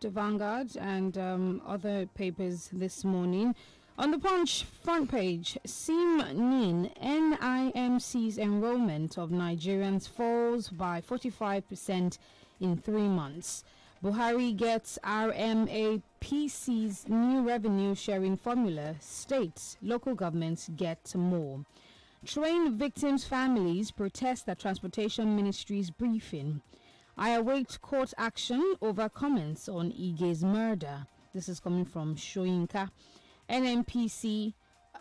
Post, Vanguard, and other papers this morning. On the Punch front page, NIMC's enrollment of Nigerians falls by 45% in 3 months. Buhari gets RMAPC's new revenue sharing formula. States, local governments get more. Train victims' families protest at Transportation Ministry's briefing. I await court action over comments on Ige's murder. This is coming from Shoyinka. NNPC.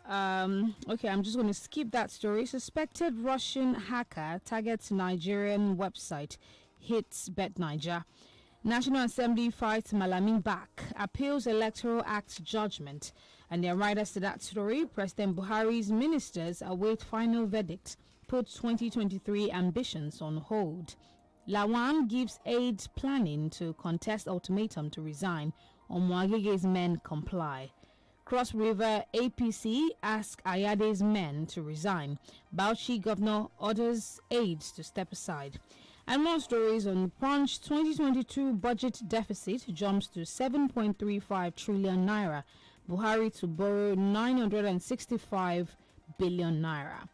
Okay, I'm just going to skip that story. Suspected Russian hacker targets Nigerian website, hits Bet Niger. National Assembly fights Malami back, appeals Electoral Act judgment. And the writers to that story, President Buhari's ministers await final verdict, puts 2023 ambitions on hold. Lawan gives aid planning to contest ultimatum to resign. Omwagege's men comply. Cross River APC ask Ayade's men to resign. Bauchi governor orders aides to step aside. And more stories on Punch. 2022 budget deficit jumps to 7.35 trillion naira. Buhari to borrow 965 billion naira.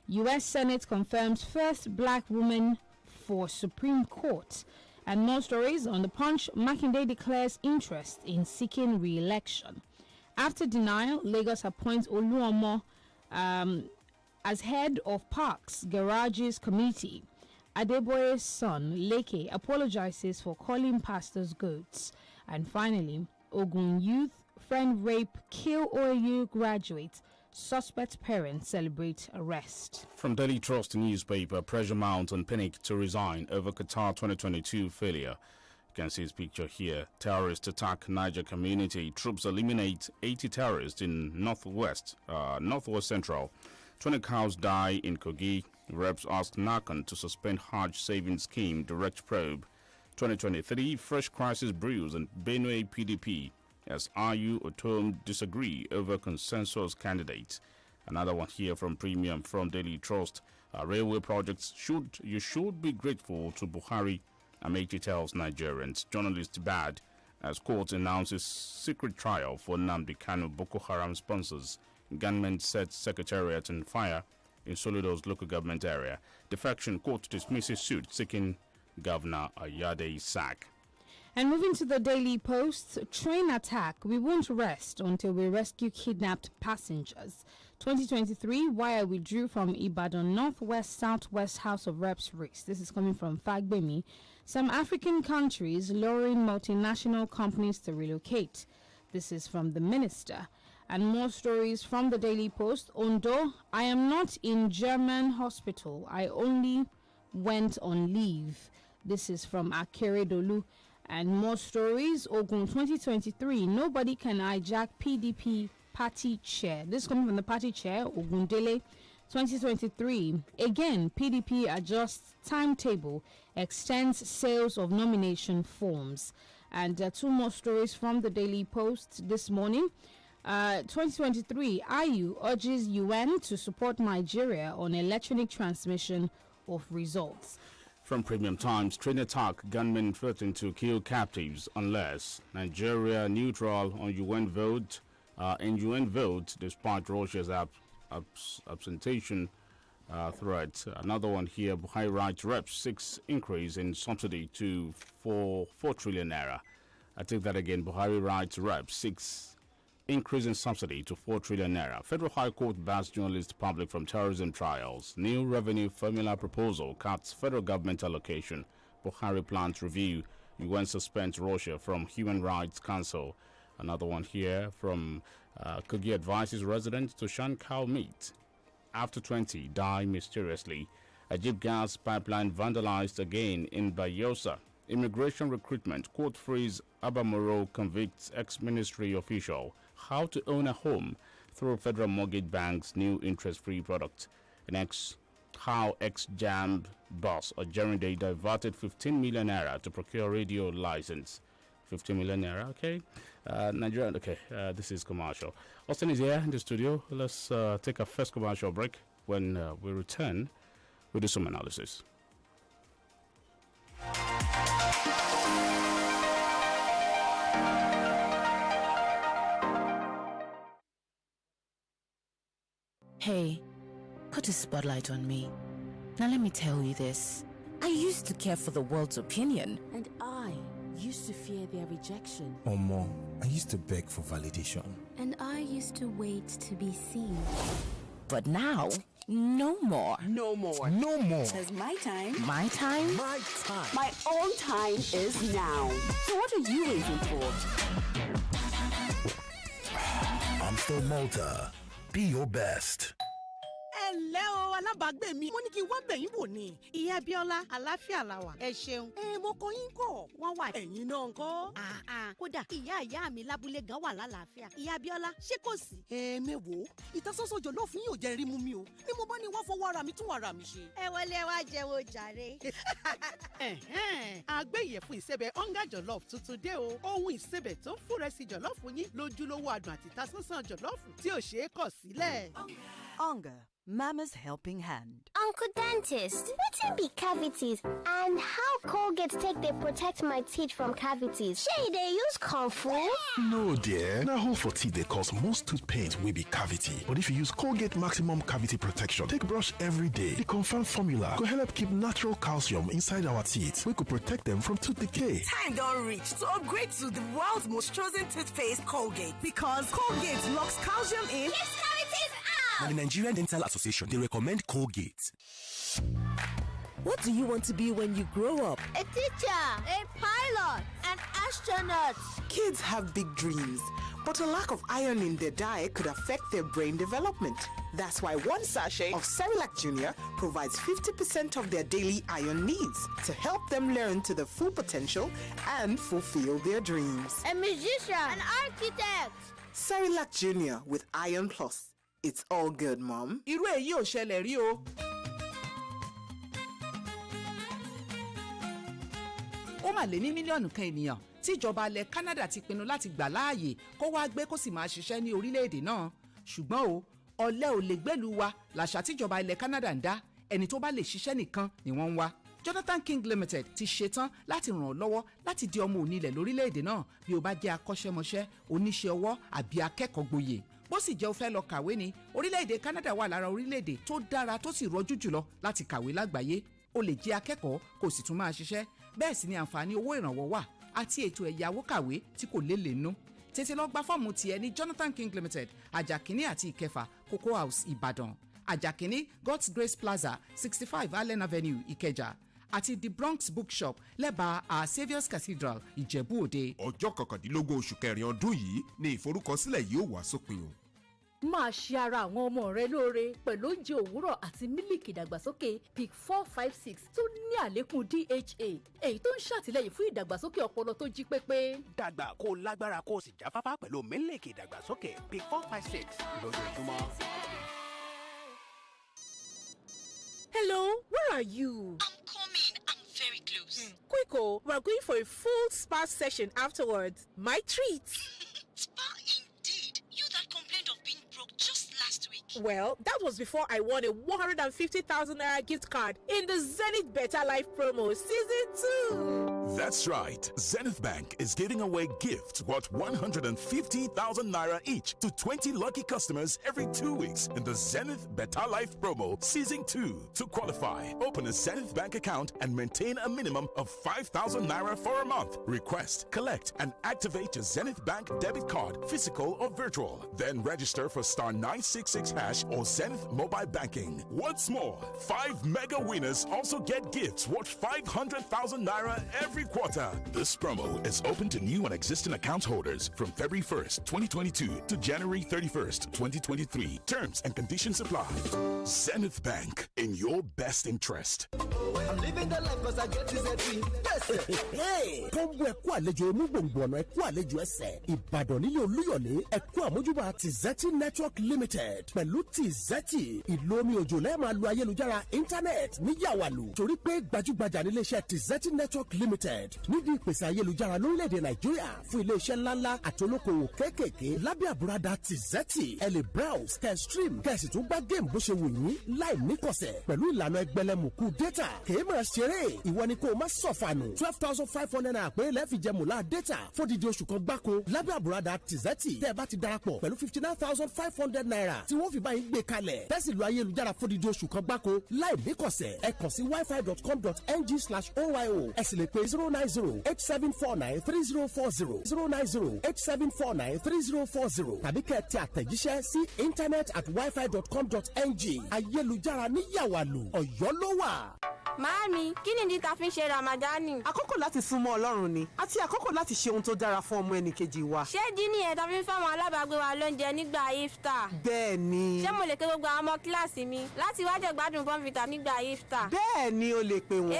U.S. Senate confirms first black woman for Supreme Court. And more stories on the Punch. Makinde declares interest in seeking re-election. After denial, Lagos appoints Oluomo as head of Parks Garages Committee. Adeboye's son, Leke, apologizes for calling pastors goats. And finally, Ogun youth, friend rape, kill OAU graduate. Suspect parents celebrate arrest. From Daily Trust newspaper, pressure mounts on Pinnick to resign over Qatar 2022 failure. You can see his picture here. Terrorist attack Niger community. Troops eliminate 80 terrorists in northwest central. 20 cows die in Kogi. Reps ask Nakan to suspend Hajj savings scheme. Direct probe. 2023 fresh crisis brews in Benue PDP as Ayu Otom disagree over consensus candidates. Another one here from Premium from Daily Trust. Railway projects you should be grateful to Buhari. Amechi tells Nigerians. Journalist bad as court announces secret trial for Nnamdi Kanu. Boko Haram sponsors. Gunmen set secretariat on fire in Soludo's local government area. Defection court dismisses suit seeking Governor Ayade's sack. And moving to the Daily Post, train attack. We won't rest until we rescue kidnapped passengers. 2023, Wire withdrew from Ibadan Northwest Southwest House of Reps race. This is coming from Fagbemi. Some African countries luring multinational companies to relocate. This is from the minister. And more stories from the Daily Post. Ondo, I am not in German hospital. I only went on leave. This is from Akere Dolu. And more stories. Ogun 2023. Nobody can hijack PDP party chair. This is coming from the party chair, Ogundele. 2023. Again, PDP adjusts timetable, extends sales of nomination forms. And two more stories from the Daily Post this morning. 2023. IU urges UN to support Nigeria on electronic transmission of results. From Premium Times, train attack, gunmen threaten to kill captives unless Nigeria neutral on UN vote. UN vote despite Russia's absentation threat. Another one here, Buhari rights reps 6 increase in subsidy to 4 trillion naira. I take that again, Buhari rights reps 6 increase in subsidy to 4 trillion naira. Federal High Court bans journalist public from terrorism trials. New revenue formula proposal cuts federal government allocation. Buhari plans review. UN suspends Russia from Human Rights Council. Another one here from Kogi advises residents to shun cow meat. After 20 die mysteriously. A jeep gas pipeline vandalized again in Bayelsa. Immigration recruitment. Court frees Abamoro convicts ex-ministry official. How to own a home through Federal Mortgage Bank's new interest-free product. How ex-Jamb boss Ojerinde Day diverted 15 million naira to procure radio license. 15 million naira, okay. Nigeria, okay, this is commercial. Austin is here in the studio. Let's take a first commercial break. When we return, we'll do some analysis. Hey, put a spotlight on me. Now let me tell you this. I used to care for the world's opinion. And I used to fear their rejection. Mom, I used to beg for validation. And I used to wait to be seen. But now, no more. No more. No more. Because my time. My time? My time. My own time is now. So what are you waiting for? INT'L Malta. Be your best. Hello, alábàágbé mi. Mo ní kí wá bẹ̀yìn wò ni. Ìyá Bíọ́lá, àlàáfíà la wà. Ẹ ṣeun. Mo kọ yín kọ̀. Wọ́n wà ẹ̀yin náà ńkọ́. Kódà ìyá mi lábúlé gan wà lálàáfíà. Ìyá Bíọ́lá, ṣé kò sí? Mẹ́wòó, ìtasọ́sọ́ jọ̀lọ́ fún yín ò jẹ́ rí mú mi o. Ni mo bá ní wá fọwọ́ ara mi tún ara mi ṣe. Ẹ wọlé wá jẹ́wọ́ jàre. Àgbéyẹ̀fun ìsẹ̀bẹ̀ ọ̀ngá jọ̀lọ́ọ̀fù tuntun dé o. Ohun ìsẹ̀bẹ̀ tó ń fúnrẹ́sì jọ̀lọ́ọ̀fù yín lójúlówó adùn àti ìtasọ́sọ́ jọ̀lọ́ọ̀fù tí ò ṣeé kọ̀ sílẹ̀. Onga, Mama's helping hand. Uncle Dentist, wetin be cavities and how Colgate take dey protect my teeth from cavities? Shey dey use comfort? No dear, na hole for teeth dey cause most tooth pain wey be cavity. But if you use Colgate Maximum Cavity Protection take brush every day, the confirmed formula go help keep natural calcium inside our teeth wey go protect them from tooth decay. Time don reach to upgrade to the world's most chosen toothpaste, Colgate. Because Colgate locks calcium in. Keeps cavities out! Now, the Nigerian Dental Association, they recommend Colgate. What do you want to be when you grow up? A teacher, a pilot, an astronaut. Kids have big dreams, but a lack of iron in their diet could affect their brain development. That's why one sachet of Cerelac Junior provides 50% of their daily iron needs to help them learn to their full potential and fulfill their dreams. A musician, an architect. Cerelac Junior with Iron Plus. It's all good, Mom. Irú èyí ò ṣẹlẹ̀ rí o. Ó mà lé ní mílíọ̀nù kan ènìyàn tí ìjọba ilẹ̀ Canada ti pinnu láti gbà láàyè kó wá gbé kó sì máa ṣiṣẹ́ ní orílẹ̀-èdè náà. Ṣùgbọ́n o, ọ̀lẹ ò lè gbẹ́lu wa làṣà tíjọba ilẹ̀ Canada ń dá. Ẹni tó bá lè ṣiṣẹ́ nìkan ni wọ́n ń wá. Jonathan King Limited ti ṣetán láti ràn ọ́ lọ́wọ́ láti di ọmọ onílẹ̀ lórílẹ̀-èdè náà bí o bá jẹ́ akọ́ṣẹ́mọṣẹ́, oníṣẹ́ ọwọ́ àbí akẹ́kọ̀ọ́ gboyè. Bó sì jẹ́ o fẹ́ lọ kàwé ní orílẹ̀-èdè Canada wà lára orílẹ̀-èdè tó dára tó sì rọjú jùlọ láti kàwé lágbàáyé. O lè jẹ́ akẹ́kọ̀ọ́ kò sì tún máa ṣiṣẹ́. Bẹ́ẹ̀ sì ni àǹfààní owó ìrànwọ́ wà àti ètò ẹ̀yáwó kàwé tí kò lélẹ̀ nú. Tètè lọ gba fọ́ọ̀mù tiẹ̀ ní Jonathan King Limited, Àjàkíní àti Ìkẹfà, Cocoa House, Ìbàdàn. Àjàkíní, God's Grace Plaza, 65 Allen Avenue, Ìkẹjà. Àti The Bronx Bookshop lẹ́bàá Our Saviour's Cathedral, Ìjẹ̀bú Òde. Ọjọ́ 19 oṣù kẹrin ọdún yìí ni ìforúkọsílẹ̀ yìí ó wá sópin o. Máa ṣe ara àwọn ọmọ rẹ lóore pẹ̀lú oúnjẹ òwúrọ̀ àti mílìkì ìdàgbàsókè PIC 456 tó ní àlékún DHA èyí tó ń ṣàtìlẹ́yìn fún ìdàgbàsókè ọpọlọ tó jí pépé. Dàgbà kó lágbára kó sì jáfáfá pẹ̀lú mílìkì ìdàgbàsókè PIC 456 lójoojúmọ́. Hello, where are you? I'm coming. I'm very close. Quick, we're going for a full spa session afterwards. My treat. Spa indeed. You that complained of being broke just last week. Well, that was before I won a 150,000 naira gift card in the Zenith Better Life promo season 2. That's right. Zenith Bank is giving away gifts worth 150,000 naira each to 20 lucky customers every 2 weeks in the Zenith Better Life promo season 2. To qualify, open a Zenith Bank account and maintain a minimum of 5,000 naira for a month. Request, collect, and activate your Zenith Bank debit card, physical or virtual. Then register for star 966 hash or Zenith mobile banking. What's more, 5 mega winners also get gifts worth 500,000 naira every quarter. This promo is open to new and existing account holders from February 1st, 2022 to January 31st, 2023. Terms and conditions apply. Zenith Bank, in your best interest. I'm living the life because I get this Hey, kọ́ńbù ẹ̀kú àlejò onígbòǹgbò ọ̀nà ẹ̀kú àlejò ẹsẹ̀ Ìbàdàn nílé Olúyọ̀lé ẹ̀kú àmójúbà Tizeti Network Limited pẹ̀lú Tizeti ìlú omi òjò lẹ́ẹ̀ma lu ayélujára íńtánẹ́ẹ̀tì ní yàwàlù torí pé gbajúgbajà níléeṣẹ́ Tizeti Network Limited limited nídìí ìpèsè ayélujára lórílẹ̀‐èdè nàìjíríà fún iléeṣẹ́ ńláńlá àti olókoòwò kéékèèké lábẹ́ àbúradà tizeti ẹ lè browse kẹ́ stream kẹ́ sì tún gbá géèmù bó ṣe wù yín láì níkọ̀sẹ̀ pẹ̀lú ìlànà ẹgbẹ̀lẹ́mùkú data kèé máa ṣeré ìwọ ni kó má sọ̀fànù 12,500 naira pé lẹ́ẹ̀fì jẹ mùlá data fódìdí oṣù kan gbáko lábẹ́ àbúradà tizeti tẹ́ ẹ bá ti darapọ̀ pẹ̀lú 59,500 naira tí wọ́n fi bá yín gbé kalẹ̀ tẹ́sí lo ayélujára fódìdí oṣù kan gbáko láì níkọ̀sẹ̀ ẹ kàn sí wifi.com.ng/oyo ẹ sì lè pè 09087493040 09087493040 tàbí kẹ́ ẹ tẹ àtẹ̀jíṣẹ́ sí internet@wifi.com.ng ayélujára ní yàwàlù Ọ̀yọ́ ló wà. Màámi, kí nìdí ta fi ń ṣe Ramadani? Àkókò láti súnmọ́ Ọlọ́run ni àti àkókò láti ṣe ohun tó dára fún ọmọ ẹnìkejì wa. Ṣé díní ẹ̀ ta fi ń fáwọn alábàágbé wa lóúnjẹ nígbà iftar? Bẹ́ẹ̀ ni. Ṣé mo lè pe gbogbo àwọn ọmọ kíláàsì mi láti wá jẹ gbádùn bọ́ǹfìtà nígbà iftar? Bẹ́ẹ̀ ni o lè pè wọ́n.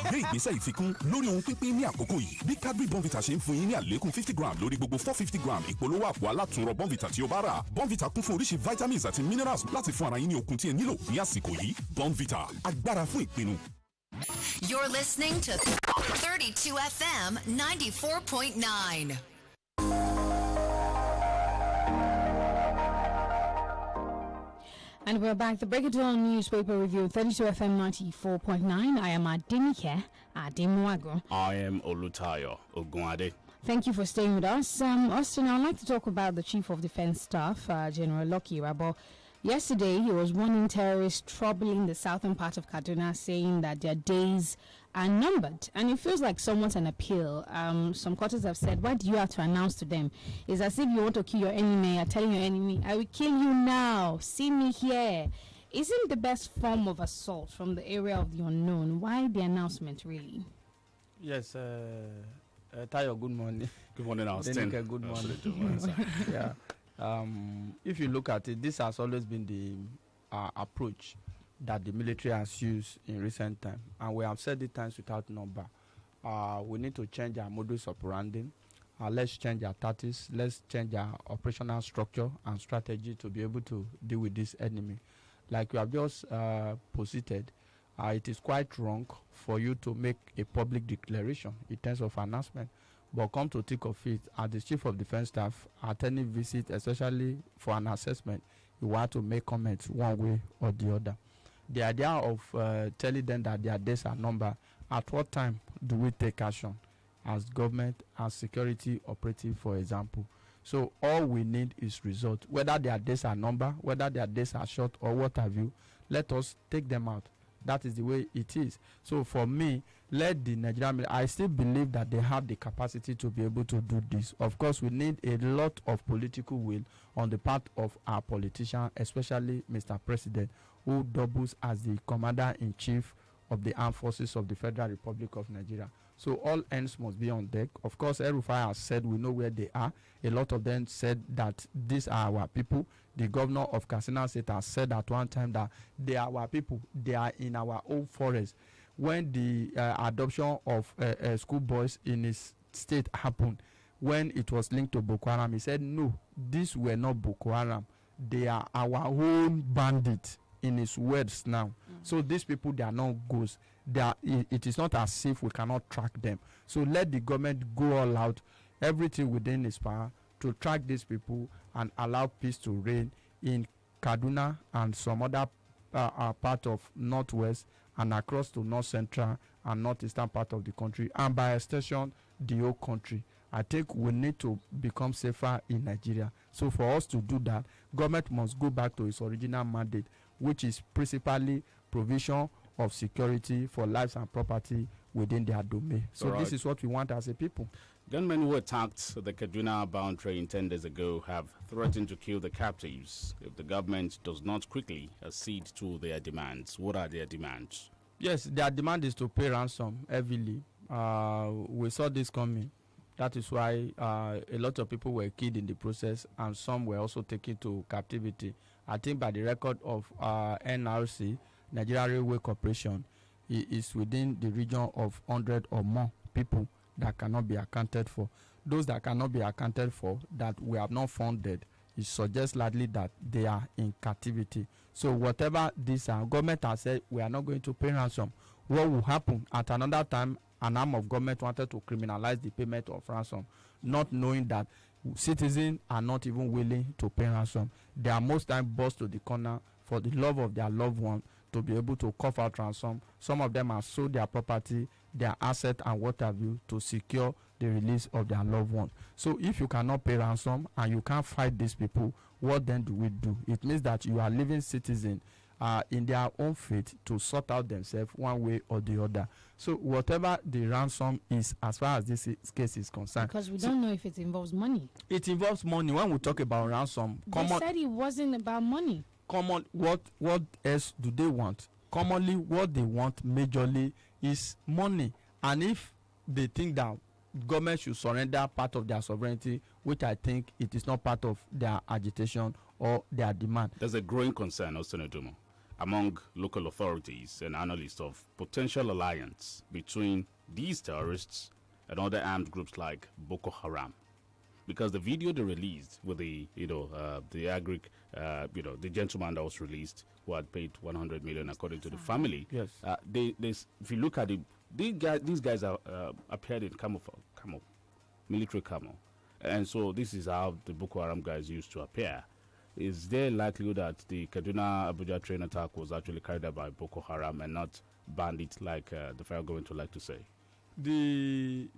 Gbé ìgbésẹ̀ ìfikún lórí ohun pínpín ní àkókò yìí bí Cadbury Bonvita ṣe ń fún yín ní àlékún 50 gram lórí gbogbo 450 gram ìpolówó àpò alátùnrọ̀ Bonvita tí o bá rà. Bonvita kún fún oríṣi vitamins àti minerals láti fún ara yín ní okun tí ẹ nílò ní àsìkò yìí. Bonvita, agbára fún ìpinnu. You're listening to 32 FM 94.9. And we're back. The Break It Down newspaper review, 32 FM 94.9. I am Adinike Adimwago. I am Olutayo Ogunade. Thank you for staying with us. Austin, I'd like to talk about the Chief of Defense Staff, General Lucky Rabo. Yesterday, he was warning terrorists troubling the southern part of Kaduna, saying that their days are numbered. And it feels like somewhat an appeal. Some quarters have said, why do you have to announce to them? It's as if you want to kill your enemy. You're telling your enemy, I will kill you now. See me here. Isn't the best form of assault from the area of the unknown? Why the announcement, really? Yes, Tayo, good morning. Good morning, Austin. Good morning. Yeah. If you look at it, this has always been the approach that the military has used in recent time, and we have said it times without number. We need to change our modus operandi. Let's change our tactics. Let's change our operational structure and strategy to be able to deal with this enemy. Like you have just posited, it is quite wrong for you to make a public declaration in terms of announcement. But come to think of it, as the Chief of Defense Staff, at any visit, especially for an assessment, you want to make comments one way or the other. The idea of telling them that their days are numbered, at what time do we take action as government, as security operative, for example? So all we need is result. Whether their days are numbered, whether their days are short, or what have you, let us take them out. That is the way it is. So for me, let the Nigerian, I still believe that they have the capacity to be able to do this. Of course, we need a lot of political will on the part of our politicians, especially Mr. President, who doubles as the Commander-in-Chief of the Armed Forces of the Federal Republic of Nigeria. So all ends must be on deck. Of course, El-Rufai has said we know where they are. A lot of them said that these are our people. The governor of Katsina State has said at one time that they are our people. They are in our own forest. When the adoption of schoolboys in his state happened, when it was linked to Boko Haram, he said, no, these were not Boko Haram. They are our own bandits, in his words now. So these people, they are not ghosts. It is not as if we cannot track them. So let the government go all out, everything within its power, to track these people and allow peace to reign in Kaduna and some other part of Northwest and across to North Central and Northeastern part of the country, and by extension, the whole country. I think we need to become safer in Nigeria. So for us to do that, government must go back to its original mandate, which is principally provision of security for lives and property within their domain. So this is what we want as a people. Gunmen who attacked the Kaduna-bound train 10 days ago have threatened to kill the captives if the government does not quickly accede to their demands. What are their demands? Yes, their demand is to pay ransom heavily. We saw this coming. That is why a lot of people were killed in the process, and some were also taken to captivity. I think by the record of NRC, Nigeria Railway Corporation, it is within the region of 100 or more people that cannot be accounted for. Those that cannot be accounted for, that we have not found dead, it suggests likely that they are in captivity. So whatever this government has said, we are not going to pay ransom. What will happen at another time, an arm of government wanted to criminalize the payment of ransom, not knowing that citizens are not even willing to pay ransom. They are most times brought to the corner for the love of their loved one to be able to cough out ransom. Some of them have sold their property, their asset, and what have you to secure the release of their loved one. So if you cannot pay ransom and you can't fight these people, what then do we do? It means that you are leaving citizens in their own fate to sort out themselves one way or the other. So whatever the ransom is, as far as this case is concerned, because we don't know if it involves money. It involves money. When we talk about ransom, They said it wasn't about money. What else do they want? Commonly, what they want majorly is money. And if they think that government should surrender part of their sovereignty, which I think it is not part of their agitation or their demand. There's a growing concern, Austin Odumo, among local authorities and analysts of potential alliance between these terrorists and other armed groups like Boko Haram. Because the video they released with the the gentleman that was released who had paid 100 million according to the family. Yes. They if you look at it, these guys are appeared in military camo, and so this is how the Boko Haram guys used to appear. Is there likelihood that the Kaduna Abuja train attack was actually carried out by Boko Haram and not bandits like the federal government would like to say? The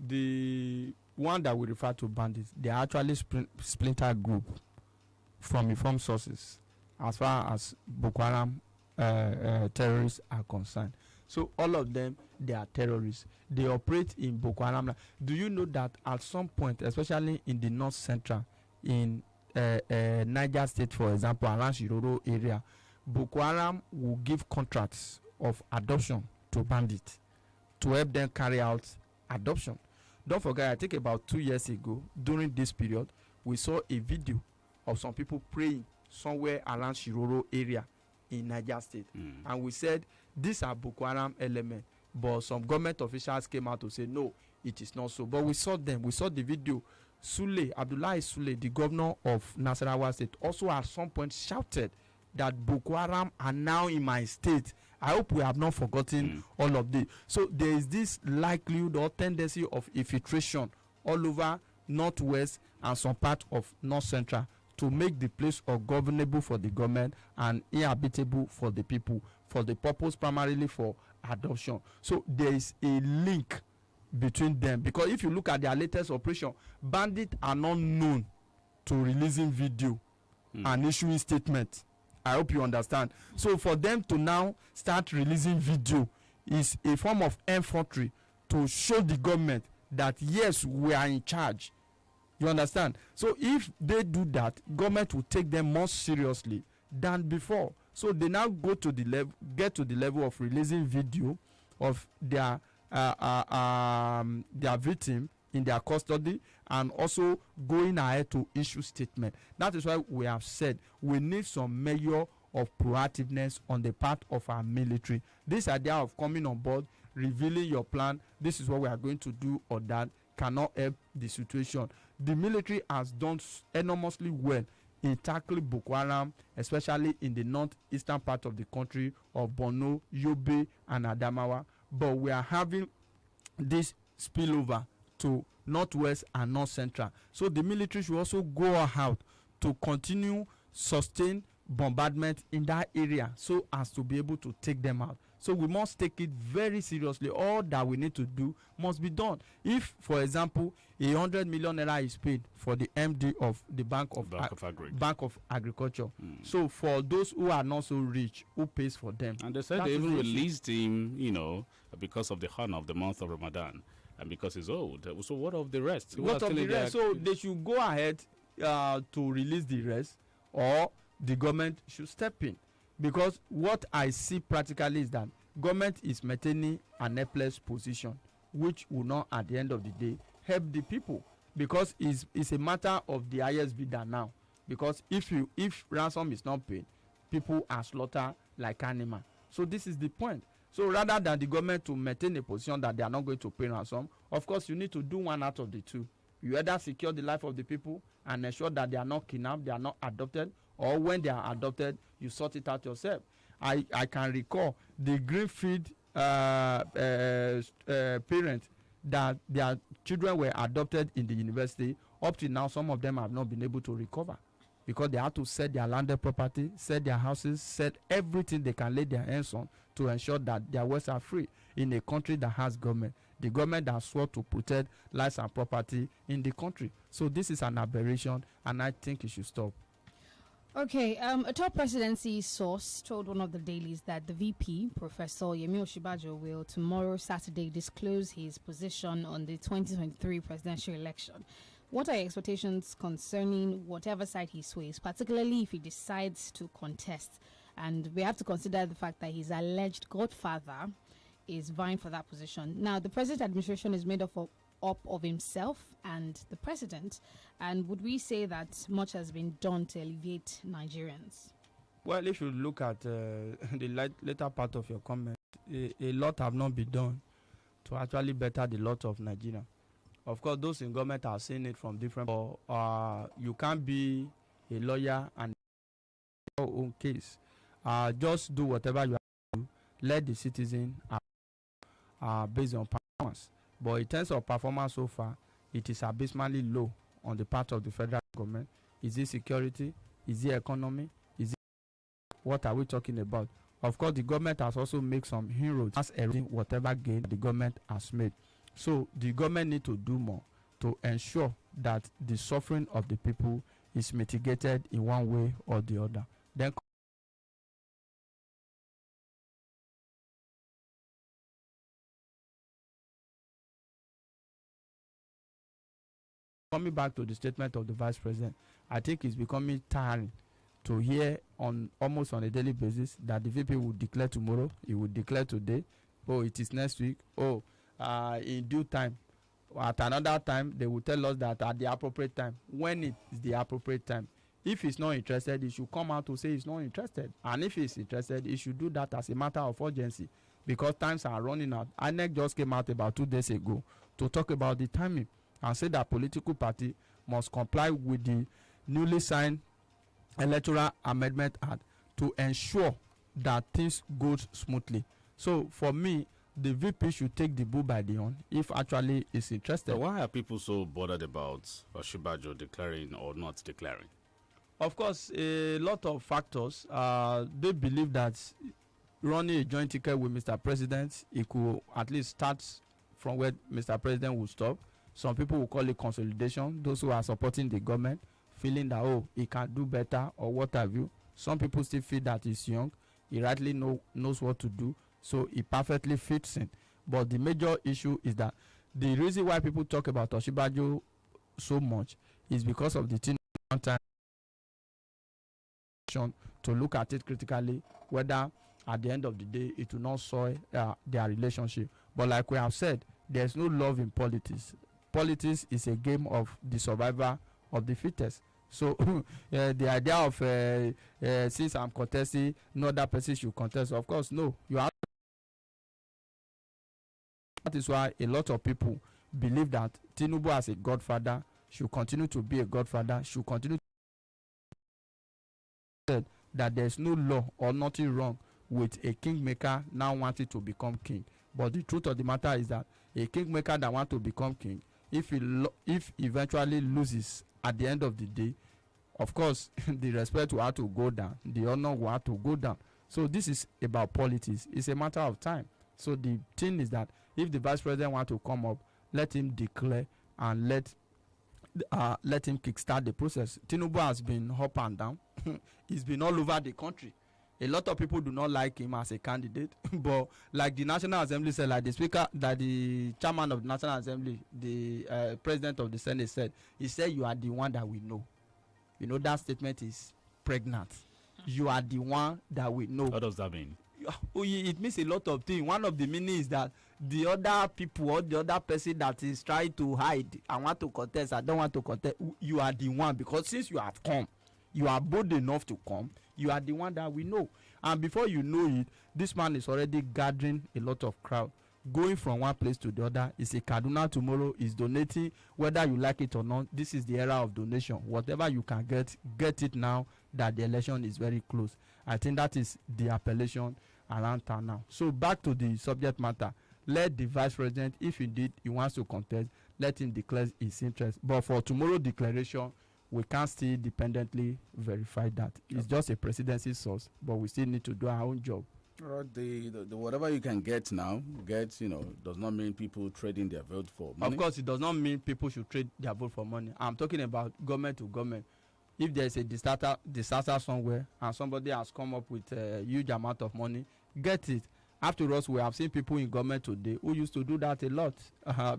one that we refer to bandits, they are actually splinter group from informed sources as far as Boko Haram terrorists are concerned. So all of them, they are terrorists. They operate in Boko Haram. Do you know that at some point, especially in the north central, in Niger State, for example, around Shiroro area, Boko Haram will give contracts of adoption to bandits to help them carry out adoption. Don't forget, I think about 2 years ago, during this period, we saw a video of some people praying somewhere around Shiroro area in Niger State. And we said, these are Boko Haram elements. But some government officials came out to say, no, it is not so. But we saw them. We saw the video. Abdullahi Sule, the governor of Nasarawa State, also at some point shouted that Boko Haram are now in my state. I hope we have not forgotten all of this. So there is this likelihood or tendency of infiltration all over northwest and some part of north central to make the place ungovernable for the government and inhabitable for the people, for the purpose primarily for adoption. So there is a link between them, because if you look at their latest operation, bandits are not known to releasing video and issuing statements. I hope you understand. So for them to now start releasing video is a form of infantry to show the government that yes, we are in charge. You understand? So if they do that, government will take them more seriously than before. So they now get to the level of releasing video of their victim in their custody, and also going ahead to issue statement. That is why we have said we need some measure of proactiveness on the part of our military. This idea of coming on board, revealing your plan, this is what we are going to do or that, cannot help the situation. The military has done enormously well in tackling Boko Haram, especially in the northeastern part of the country of Borno, Yobe, and Adamawa. But we are having this spillover to northwest and north central. So the military should also go out to continue sustain bombardment in that area so as to be able to take them out. So we must take it very seriously. All that we need to do must be done. If, for example, 100 million naira is paid for the MD of the Bank of Agriculture. So for those who are not so rich, who pays for them? And they said they even released him, because of the honor of the month of Ramadan and because he's old. So what of the rest? What of the rest? So they should go ahead to release the rest, or the government should step in. Because what I see practically is that government is maintaining an helpless position, which will not, at the end of the day, help the people. Because it's a matter of the highest bidder now. Because if ransom is not paid, people are slaughtered like animals. So this is the point. So rather than the government to maintain a position that they are not going to pay ransom, of course you need to do one out of the two. You either secure the life of the people and ensure that they are not kidnapped, they are not adopted, or when they are adopted, you sort it out yourself. I can recall the Greenfield parent that their children were adopted in the university. Up to now, some of them have not been able to recover because they had to sell their landed property, sell their houses, sell everything they can lay their hands on to ensure that their wells are free in a country that has government. The government that swore to protect lives and property in the country. So this is an aberration, and I think it should stop. Okay, a top presidency source told one of the dailies that the VP, Professor Yemi Oshibajo, will tomorrow, Saturday, disclose his position on the 2023 presidential election. What are your expectations concerning whatever side he sways, particularly if he decides to contest? And we have to consider the fact that his alleged godfather is vying for that position. Now, the president administration is made up of himself and the president. And would we say that much has been done to alleviate Nigerians? Well, if you look at the later part of your comment, a lot have not been done to actually better the lot of Nigeria. Of course, those in government are seeing it from different. You can't be a lawyer and your own case. Just do whatever you have to do. Let the citizen based on performance. But in terms of performance so far, it is abysmally low on the part of the federal government. Is it security? Is it economy? Is it what are we talking about? Of course, the government has also made some inroads as whatever gain the government has made. So the government need to do more to ensure that the suffering of the people is mitigated in one way or the other. Then coming back to the statement of the vice president, I think it's becoming tiring to hear on almost on a daily basis that the VP will declare tomorrow, he will declare today, oh, it is next week, oh, in due time. At another time, they will tell us that at the appropriate time. When it is the appropriate time. If he's not interested, he should come out to say he's not interested. And if he's interested, he should do that as a matter of urgency because times are running out. INEC just came out about 2 days ago to talk about the timing and say that political party must comply with the newly signed Electoral Amendment Act to ensure that things go smoothly. So for me, the VP should take the bull by the horn if actually is interested. So why are people so bothered about Oshibajo declaring or not declaring? Of course, a lot of factors. They believe that running a joint ticket with Mr. President, it could at least start from where Mr. President will stop. Some people will call it consolidation. Those who are supporting the government, feeling that, oh, he can do better or what have you. Some people still feel that he's young. He rightly knows what to do. So he perfectly fits in. But the major issue is that the reason why people talk about Oshibajo so much is because of the time to look at it critically, whether at the end of the day it will not soil their relationship. But like we have said, there's no love in politics. Politics is a game of the survivor of the fittest. So the idea of since I'm contesting, no other person should contest. Of course, no. You have. That is why a lot of people believe that Tinubu as a godfather should continue to be a godfather, should continue to that there's no law or nothing wrong with a kingmaker now wanting to become king. But the truth of the matter is that a kingmaker that wants to become king, if eventually loses at the end of the day, of course, the respect will have to go down, the honor will have to go down. So this is about politics. It's a matter of time. So the thing is that if the vice president wants to come up, let him declare and let him kickstart the process. Tinubu has been up and down. He's been all over the country. A lot of people do not like him as a candidate, but like the National Assembly said, like the speaker, that the chairman of the National Assembly, the president of the Senate said, he said, you are the one that we know. You know, that statement is pregnant. You are the one that we know. What does that mean? It means a lot of things. One of the meaning is that the other people or the other person that is trying to hide, I want to contest, I don't want to contest, you are the one, because since you have come, you are bold enough to come, you are the one that we know. And before you know it, this man is already gathering a lot of crowd, going from one place to the other. Is a Kaduna tomorrow, is donating, whether you like it or not. This is the era of donation. Whatever you can get it now that the election is very close. I think that is the appellation around town now. So back to the subject matter. let the vice president, if indeed he wants to contest, let him declare his interest. But for tomorrow declaration, we can't still independently verify that. It's just a presidency source, but we still need to do our own job. The whatever you can get now, does not mean people trading their vote for money. Of course, it does not mean people should trade their vote for money. I'm talking about government to government. If there's a disaster somewhere and somebody has come up with a huge amount of money, get it. After us, we have seen people in government today who used to do that a lot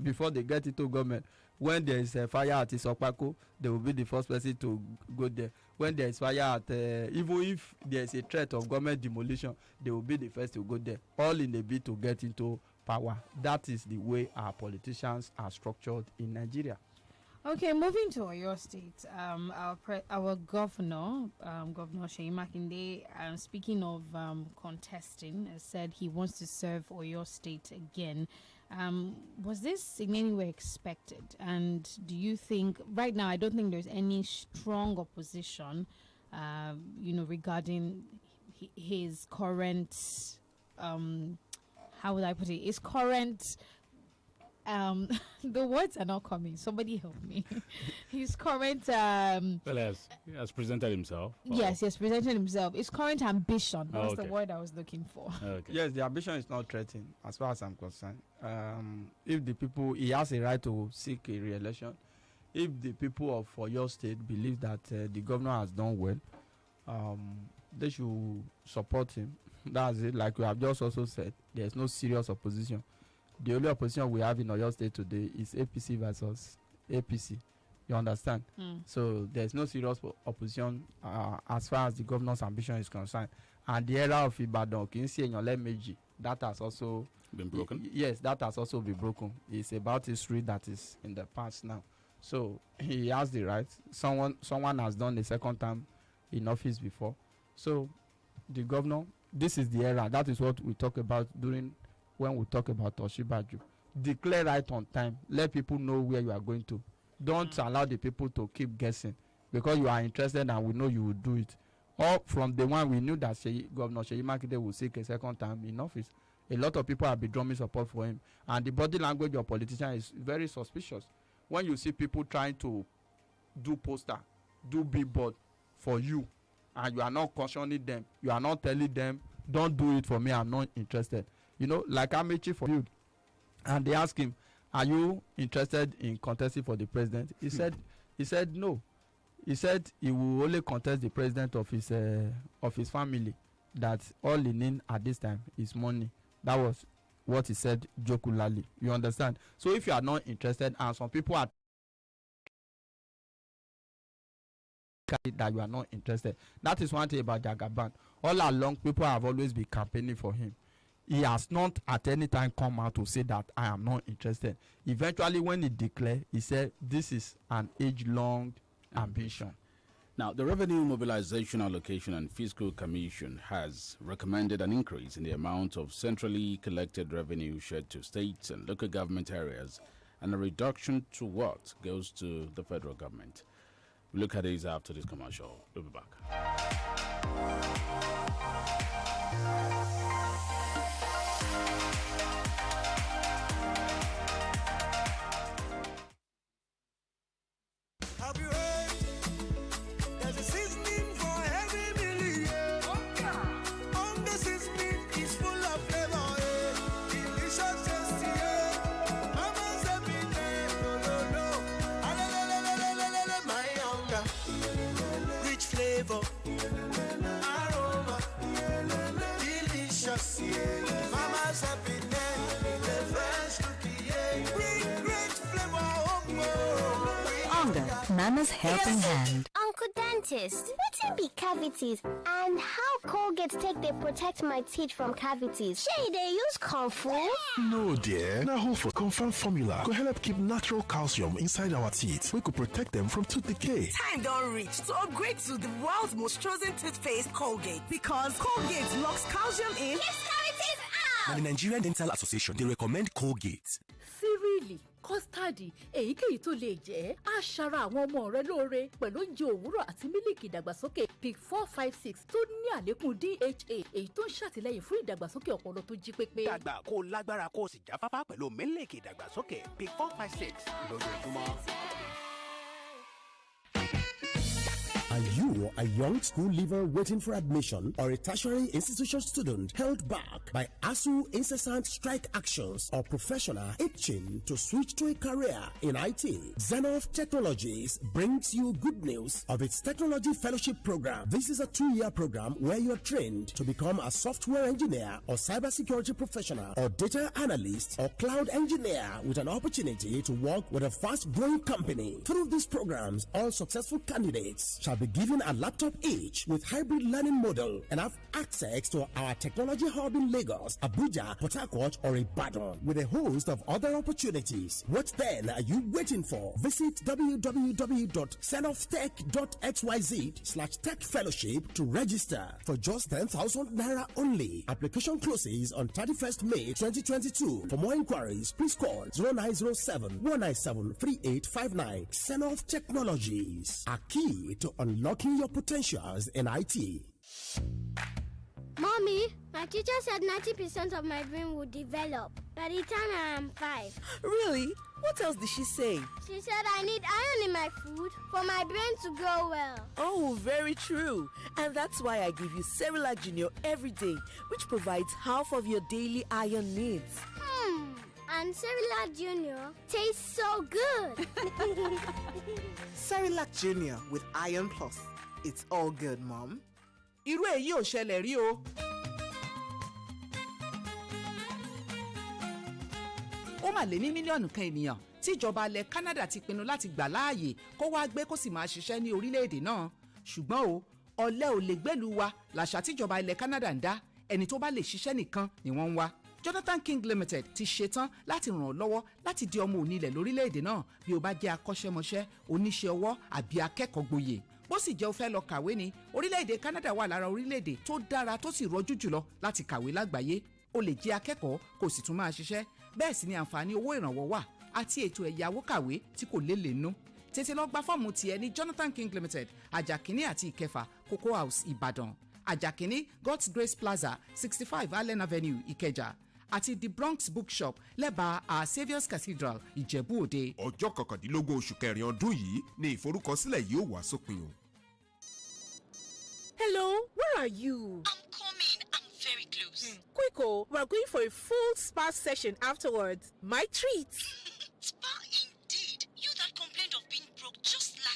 before they get into government. When there is a fire at Isopako, they will be the first person to go there. When there is fire at, even if there is a threat of government demolition, they will be the first to go there, all in a bid to get into power. That is the way our politicians are structured in Nigeria. Okay, moving to Oyo State, our governor, Governor Seyi Makinde, speaking of contesting, said he wants to serve Oyo State again. Was this in any way expected? And do you think, right now, I don't think there's any strong opposition, regarding his current, how would I put it? His current... the words are not coming. Somebody help me. His current he has presented himself. Yes, he has presented himself. His current ambition. That's the word I was looking for. Okay. Yes, the ambition is not threatened as far as I'm concerned. If the people, he has a right to seek a re-election. If the people of Oyo State believe that the governor has done well, they should support him. That's it. Like we have just also said, there's no serious opposition. The only opposition we have in Oyo State today is APC versus APC. You understand? So there's no serious opposition as far as the governor's ambition is concerned. And the era of Ibadan, Meji, that has also been broken. Yes, that has also been broken. It's about history that is in the past now. So he has the right. Someone has done the second time in office before. So the governor, this is the era. That is what we talk about when we talk about Oshibaju. Declare right on time. Let people know where you are going to. Don't allow the people to keep guessing because you are interested and we know you will do it. Or from the one we knew that Governor Seyi Makinde will seek a second time in office. A lot of people have been drumming support for him. And the body language of politicians is very suspicious. When you see people trying to do poster, do billboard for you, and you are not cautioning them, you are not telling them, don't do it for me, I'm not interested. Like Amechi for you, and they asked him, "Are you interested in contesting for the president?" He said no. He said he will only contest the president of his family. That all he needs at this time is money. That was what he said jocularly. You understand? So if you are not interested, and some people are that you are not interested, that is one thing about Jagaban. All along, people have always been campaigning for him. He has not at any time come out to say that I am not interested. Eventually, when he declared, he said this is an age-long ambition. Now, the Revenue Mobilization Allocation and Fiscal Commission has recommended an increase in the amount of centrally collected revenue shared to states and local government areas and a reduction to what goes to the federal government. We'll look at this after this commercial. We'll be back. Mama's helping hand. Uncle Dentist, wetin be cavities and how Colgate take dey protect my teeth from cavities? Shey dey use comfort? No dear, na home for confirm formula go help keep natural calcium inside our teeth wey go protect them from tooth decay. Time don reach to upgrade to the world's most chosen toothpaste, Colgate, because Colgate locks calcium in. Keeps cavities out! Now the Nigerian Dental Association, they recommend Colgate. Seriously, kọ́stáàdì èyíkéyìí tó lè jẹ́ aṣara àwọn ọmọ rẹ lóore pẹ̀lú oúnjẹ òwúrọ̀ àti mílìkì ìdàgbàsókè pic 456 tó ní àlékún DHA èyí tó ń ṣàtìlẹ́yìn fún ìdàgbàsókè ọpọlọ tó jí pépé. dàgbà kó lágbára kó o sì jáfáfá pẹ̀lú mílíkì ìdàgbàsókè pic 456 lójoojúmọ́. Are you a young school leaver waiting for admission or a tertiary institution student held back by ASU incessant strike actions or professional itching to switch to a career in IT? Zenith Technologies brings you good news of its Technology Fellowship Program. This is a 2-year program where you are trained to become a software engineer or cybersecurity professional or data analyst or cloud engineer with an opportunity to work with a fast-growing company. Through these programs, all successful candidates shall be given a laptop each with hybrid learning model and have access to our technology hub in Lagos, Abuja, Port Harcourt, or Ibadan with a host of other opportunities. What then are you waiting for? Visit www.senoftech.xyz/tech fellowship to register for just 10,000 naira only. Application closes on 31st May 2022. For more inquiries, please call 0907 197 3859. Senoft Technologies, a key to unlocking your potentials in IT. Mommy, my teacher said 90% of my brain will develop by the time I am 5. Really? What else did she say? She said I need iron in my food for my brain to grow well. Oh, very true. And that's why I give you Cerelac Junior every day, which provides half of your daily iron needs. And Cerelac Junior tastes so good. Cerelac Junior with Iron Plus. It's all good, Mom. Irú èyí ò ṣẹlẹ̀ rí o. Ó mà lé ní mílíọ̀nù kan ènìyàn tí ìjọba ilẹ̀ Canada ti pinnu láti gbà láàyè kó wá gbé kó sì máa ṣiṣẹ́ ní orílẹ̀-èdè náà. Ṣùgbọ́n o, ọ̀lẹ ò lè gbẹ́lu wa làṣà tíjọba ilẹ̀ Canada ń dá. Ẹni tó bá lè ṣiṣẹ́ nìkan ni wọ́n ń wá. Jonathan King Limited ti ṣetán láti ràn ọ́ lọ́wọ́ láti di ọmọ onílẹ̀ lórílẹ̀‐èdè náà bí o bá jẹ́ akọ́ṣẹ́mọṣẹ́ oníṣẹ́ ọwọ́ àbí akẹ́kọ̀ọ́ gboyè. Bó sì jẹ́ o fẹ́ lọ kàwé ní orílẹ̀‐èdè Canada wà lára orílẹ̀‐èdè tó dára tó sì rọjú jùlọ láti kàwé lágbàáyé. O lè jẹ́ akẹ́kọ̀ọ́ kò sì tún máa ṣiṣẹ́. Bẹ́ẹ̀ sì ni àǹfààní owó ìrànwọ́ wà àti ètò ẹ̀yáwó kàwé tí kò lélẹ̀ nú. Tètè lọ gba fọ́ọ̀mù tiẹ̀ ní Jonathan King Limited, Ajakini àti Ìkẹfà, Cocoa House, Ìbàdàn. Ajakini, God's Grace Plaza, 65 Allen Avenue, Ìkẹjà. Àti the Bronx Bookshop lẹ́bàá Our Saviour's Cathedral, Ìjẹ̀bú Òde. Ọjọ́ 19 oṣù kẹrin ọdún yìí ni ìforúkọsílẹ̀ yóò wá sópin o. Hello, where are you? I'm coming. I'm very close. Quick, we're going for a full spa session afterwards. My treat. Spa